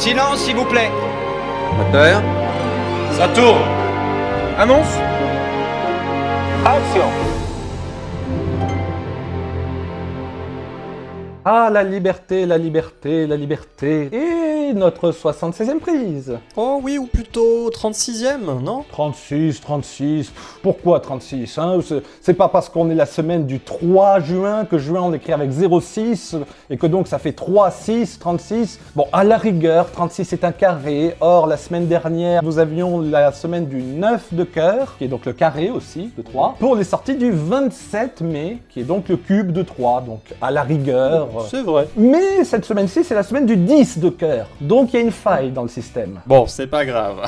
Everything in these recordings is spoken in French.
Silence, s'il vous plaît. Moteur. Ça tourne. Annonce. Action. Ah, la liberté, la liberté, la liberté. Et notre 76e prise. Oh oui, ou plutôt 36e, non? 36. Pourquoi 36 hein? C'est pas parce qu'on est la semaine du 3 juin que juin on écrit avec 06 et que donc ça fait 3, 6, 36. Bon, à la rigueur, 36 est un carré. Or, la semaine dernière, nous avions la semaine du 9 de cœur, qui est donc le carré aussi, de 3, pour les sorties du 27 mai, qui est donc le cube de 3. Donc, à la rigueur... C'est vrai. Mais cette semaine-ci, c'est la semaine du 10 de cœur. Donc, il y a une faille dans le système. Bon, c'est pas grave.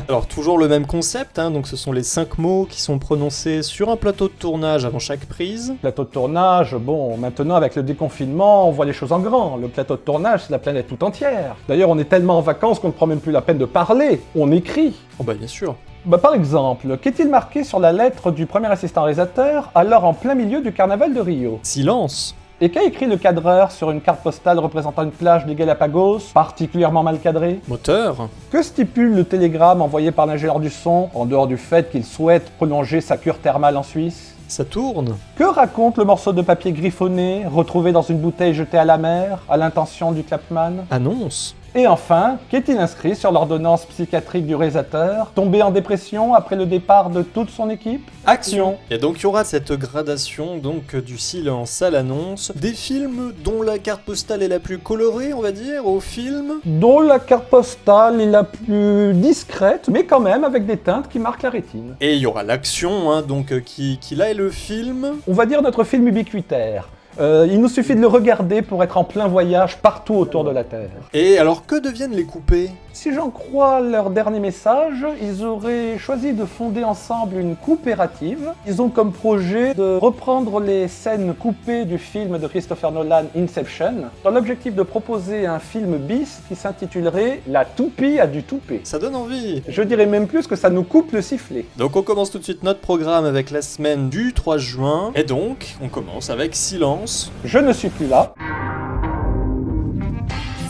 Alors, toujours le même concept, hein, donc ce sont les 5 mots qui sont prononcés sur un plateau de tournage avant chaque prise. Plateau de tournage, bon, maintenant avec le déconfinement, on voit les choses en grand. Le plateau de tournage, c'est la planète tout entière. D'ailleurs, on est tellement en vacances qu'on ne prend même plus la peine de parler. On écrit. Oh bah bien sûr. Par exemple, qu'est-il marqué sur la lettre du premier assistant réalisateur, alors en plein milieu du carnaval de Rio? Silence. Et qu'a écrit le cadreur sur une carte postale représentant une plage des Galapagos, particulièrement mal cadrée? Moteur. Que stipule le télégramme envoyé par l'ingénieur du son, en dehors du fait qu'il souhaite prolonger sa cure thermale en Suisse? Ça tourne. Que raconte le morceau de papier griffonné, retrouvé dans une bouteille jetée à la mer, à l'intention du clapman? Annonce. Et enfin, qu'est-il inscrit sur l'ordonnance psychiatrique du réalisateur, tombé en dépression après le départ de toute son équipe? Action. Et donc il y aura cette gradation donc du silence à l'annonce, des films dont la carte postale est la plus colorée, on va dire, au film. Dont la carte postale est la plus discrète, mais quand même avec des teintes qui marquent la rétine. Et il y aura l'action, hein, donc qui là est le film. On va dire notre film ubiquitaire. Il nous suffit de le regarder pour être en plein voyage partout autour de la Terre. Et alors que deviennent les coupés? Si j'en crois leur dernier message, ils auraient choisi de fonder ensemble une coopérative. Ils ont comme projet de reprendre les scènes coupées du film de Christopher Nolan Inception, dans l'objectif de proposer un film bis qui s'intitulerait La toupie a du toupet. Ça donne envie. Je dirais même plus que ça nous coupe le sifflet. Donc on commence tout de suite notre programme avec la semaine du 3 juin. Et donc, on commence avec Silence. Je ne suis plus là.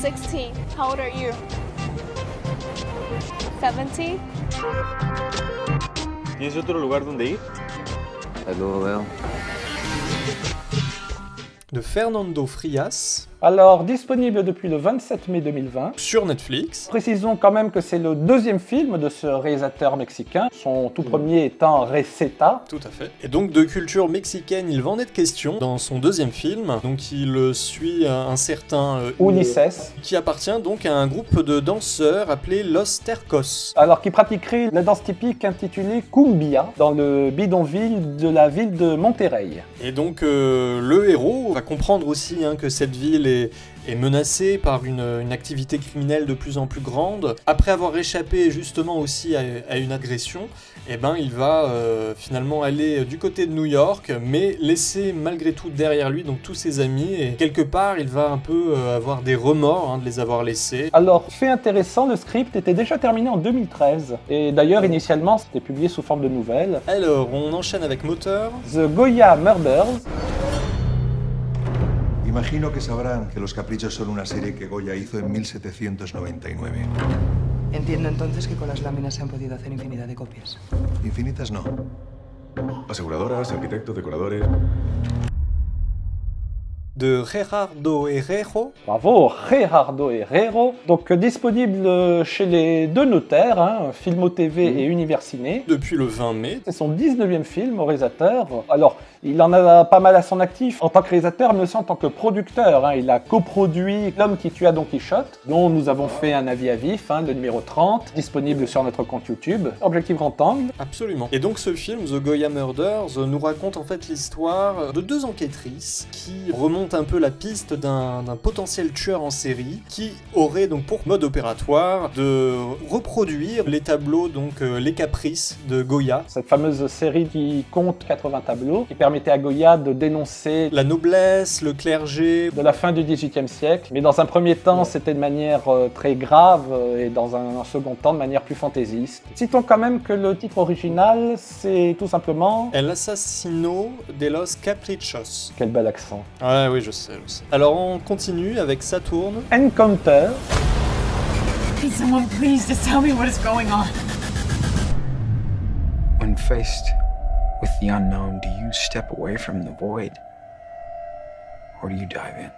16. How old are you? 17? ¿Tienes otro lugar donde ir? Ahí luego veo. De Fernando Frias. Alors, disponible depuis le 27 mai 2020. Sur Netflix. Précisons quand même que c'est le deuxième film de ce réalisateur mexicain, son tout premier étant Receta. Tout à fait. Et donc de culture mexicaine, il va en être question dans son deuxième film. Donc il suit un certain Ulises. qui appartient donc à un groupe de danseurs appelé Los Tercos. Alors, qui pratiquerait la danse typique intitulée Cumbia dans le bidonville de la ville de Monterrey. Et donc le héros va comprendre aussi que cette ville est menacée par une activité criminelle de plus en plus grande. Après avoir échappé justement aussi à une agression, il va finalement aller du côté de New York, mais laisser malgré tout derrière lui donc tous ses amis, et quelque part il va un peu avoir des remords de les avoir laissés. Alors, fait intéressant, le script était déjà terminé en 2013, et d'ailleurs initialement c'était publié sous forme de nouvelle. Alors, on enchaîne avec Moteur. The Goya Murders. Imagino que sabrán que Los Caprichos son una serie que Goya hizo en 1799. Entiendo entonces que con las láminas se han podido hacer infinidad de copias. Infinitas no. Aseguradoras, arquitectos, decoradores... De Gerardo Herrero. Bravo, Gerardo Herrero. Donc disponible chez les deux notaires, Filmo TV et Universiné. Depuis le 20 mai. C'est son 19e film au réalisateur. Alors, il en a pas mal à son actif en tant que réalisateur, mais aussi en tant que producteur. Il a coproduit L'homme qui tua Don Quichotte, dont nous avons fait un avis à vif, le numéro 30, disponible sur notre compte YouTube. Objectif grand angle. Absolument. Et donc ce film, The Goya Murders, nous raconte en fait l'histoire de deux enquêtrices qui remontent un peu la piste d'un potentiel tueur en série qui aurait donc pour mode opératoire de reproduire les tableaux, donc les caprices de Goya. Cette fameuse série qui compte 80 tableaux, qui permettait à Goya de dénoncer la noblesse, le clergé de la fin du XVIIIe siècle. Mais dans un premier temps, c'était de manière très grave et dans un second temps de manière plus fantaisiste. Citons quand même que le titre original, c'est tout simplement El assassino de los caprichos. Quel bel accent. Ouais, oui, je sais. Alors on continue avec Saturne. Encounter. need someone, please, just tell me what is going on. When faced with the unknown, do you step away from the void? Or do you dive in?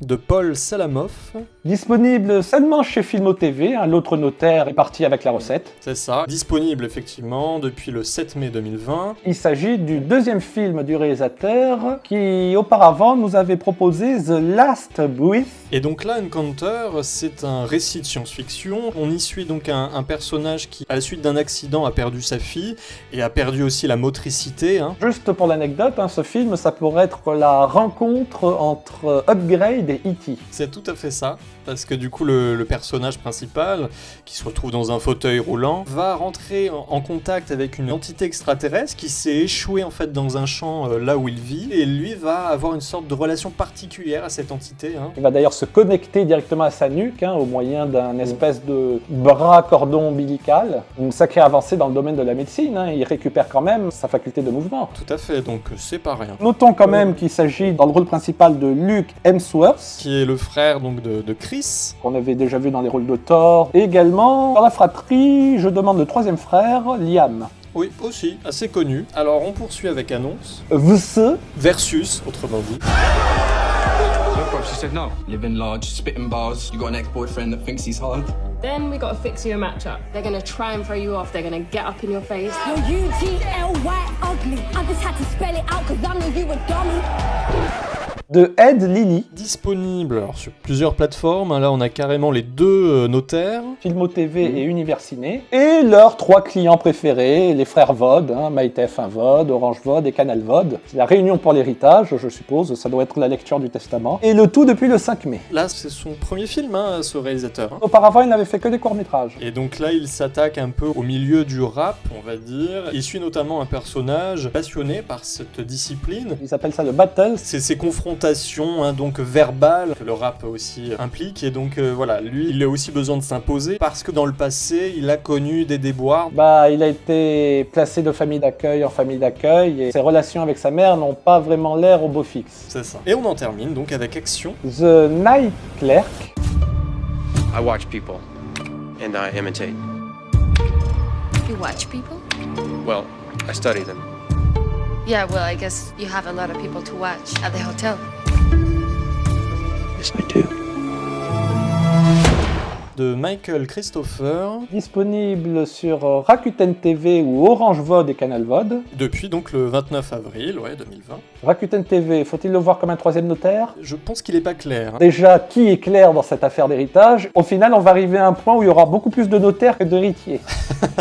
De Paul Salamoff. Disponible seulement chez Filmo TV, hein, l'autre notaire est parti avec la recette. C'est ça. Disponible effectivement depuis le 7 mai 2020. Il s'agit du deuxième film du réalisateur qui auparavant nous avait proposé The Last Breath. Et donc là, Encounter, c'est un récit de science-fiction. On y suit donc un personnage qui, à la suite d'un accident, a perdu sa fille et a perdu aussi la motricité. Hein. Juste pour l'anecdote, hein, ce film, ça pourrait être la rencontre entre Upgrade et E.T. C'est tout à fait ça, parce que du coup le personnage principal, qui se retrouve dans un fauteuil roulant, va rentrer en contact avec une entité extraterrestre qui s'est échouée en fait dans un champ là où il vit, et lui va avoir une sorte de relation particulière à cette entité. Hein. Il va d'ailleurs se connecter directement à sa nuque, hein, au moyen d'un espèce de bras cordon ombilical. Une sacrée avancée dans le domaine de la médecine, hein. Il récupère quand même sa faculté de mouvement. Tout à fait, donc c'est pas rien. Notons quand même qu'il s'agit dans le rôle principal de Luke Hemsworth, qui est le frère donc de Chris, qu'on avait déjà vu dans les rôles de Thor. Et également, dans la fratrie, je demande le troisième frère, Liam. Oui, aussi, assez connu. Alors on poursuit avec Annonce. VS Versus, autrement dit. She said no. Living large, spitting bars. You got an ex-boyfriend that thinks he's hard. Then we gotta fix you a matchup. They're gonna try and throw you off. They're gonna get up in your face. You're UGLY ugly. I just had to spell it out cause I knew you were dummy. De Ed Lilly. Disponible alors, sur plusieurs plateformes. Hein, là, on a carrément les deux notaires. Filmo TV et Universiné. Et leurs trois clients préférés, les frères Vod, hein, MyTF1 Vod, Orange Vod et Canal Vod. C'est la réunion pour l'héritage, je suppose. Ça doit être la lecture du testament. Et le tout depuis le 5 mai. Là, c'est son premier film, hein, ce réalisateur. Hein. Auparavant, il n'avait fait que des courts-métrages. Et donc là, il s'attaque un peu au milieu du rap, on va dire. Il suit notamment un personnage passionné par cette discipline. Ils appellent ça le battle. C'est ses confrontations, hein, donc verbales, que le rap aussi implique. Et donc voilà, lui, il a aussi besoin de s'imposer parce que dans le passé, il a connu des déboires. Bah, il a été placé de famille d'accueil en famille d'accueil et ses relations avec sa mère n'ont pas vraiment l'air au beau fixe. C'est ça. Et on en termine donc avec Action. The Night Clerk. I watch people and I imitate. You watch people? Well, I study them. Yeah, well, I guess you have a lot of people to watch at the hotel. Yes, I do. De Michael Christopher. Disponible sur Rakuten TV ou Orange Vod et Canal Vod. Depuis donc le 29 avril 2020. Rakuten TV, faut-il le voir comme un troisième notaire? Je pense qu'il est pas clair. Hein. Déjà, qui est clair dans cette affaire d'héritage? Au final, on va arriver à un point où il y aura beaucoup plus de notaires que d'héritiers.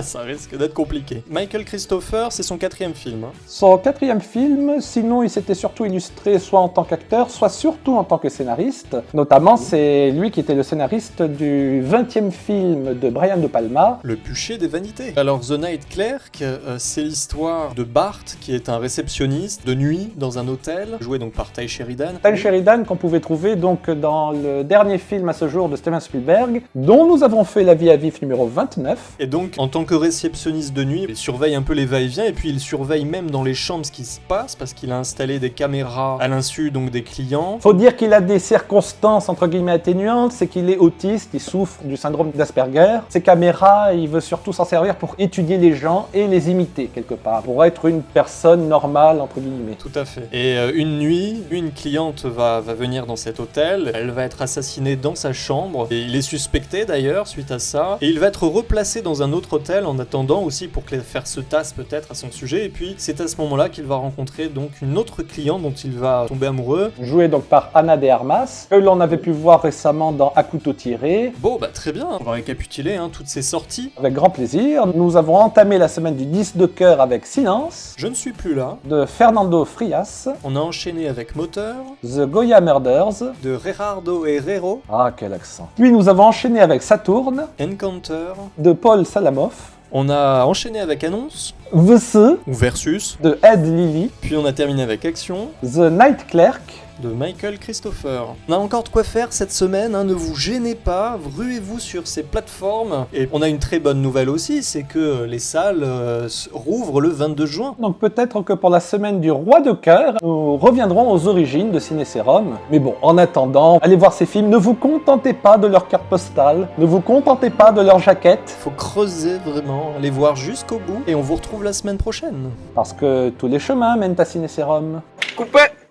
Ça risque d'être compliqué. Michael Christopher, c'est son 4e film. Hein. Son 4e film, sinon il s'était surtout illustré soit en tant qu'acteur, soit surtout en tant que scénariste. Notamment, c'est lui qui était le scénariste du 20e film de Brian De Palma. Le bûcher des vanités. Alors, The Night Clerk, c'est l'histoire de Bart, qui est un réceptionniste de nuit dans un hôtel, joué donc par Ty Sheridan. Ty Sheridan qu'on pouvait trouver donc dans le dernier film à ce jour de Steven Spielberg, dont nous avons fait La vie à vif numéro 29. Et donc, en tant que réceptionniste de nuit, il surveille un peu les va-et-vient, et puis il surveille même dans les chambres ce qui se passe, parce qu'il a installé des caméras à l'insu donc des clients. Faut dire qu'il a des circonstances entre guillemets atténuantes, c'est qu'il est autiste, il souffre du syndrome d'Asperger. Ces caméras, il veut surtout s'en servir pour étudier les gens et les imiter quelque part, pour être une personne normale entre guillemets. Tout à fait. Et une nuit, une cliente va venir dans cet hôtel, elle va être assassinée dans sa chambre, et il est suspecté d'ailleurs suite à ça, et il va être replacé dans un autre hôtel en attendant aussi pour que l'affaire se tasse peut-être à son sujet, et puis c'est à ce moment-là qu'il va rencontrer donc une autre cliente dont il va tomber amoureux. Jouée donc par Ana de Armas, que l'on avait pu voir récemment dans À couteau tiré. Bon bah très bien, on va récapituler toutes ces sorties. Avec grand plaisir, nous avons entamé la semaine du 10 de cœur avec Silence. Je ne suis plus là. De Fernando Frias. On a enchaîné avec Moteur. The Goya Murders. De Gerardo Herrero. Ah quel accent. Puis nous avons enchaîné avec Saturne. Encounter. De Paul Salamoff. On a enchaîné avec Annonce. VS. Ou Versus. De Ed Lilly. Puis on a terminé avec Action. The Night Clerk. de Michael Christopher. On a encore de quoi faire cette semaine, hein, ne vous gênez pas, ruez-vous sur ces plateformes. Et on a une très bonne nouvelle aussi, c'est que les salles rouvrent le 22 juin. Donc peut-être que pour la semaine du Roi de Cœur, nous reviendrons aux origines de Ciné Sérum. Mais bon, en attendant, allez voir ces films, ne vous contentez pas de leur carte postale, ne vous contentez pas de leur jaquette. Faut creuser vraiment, aller voir jusqu'au bout, et on vous retrouve la semaine prochaine. Parce que tous les chemins mènent à Ciné Sérum. Coupé!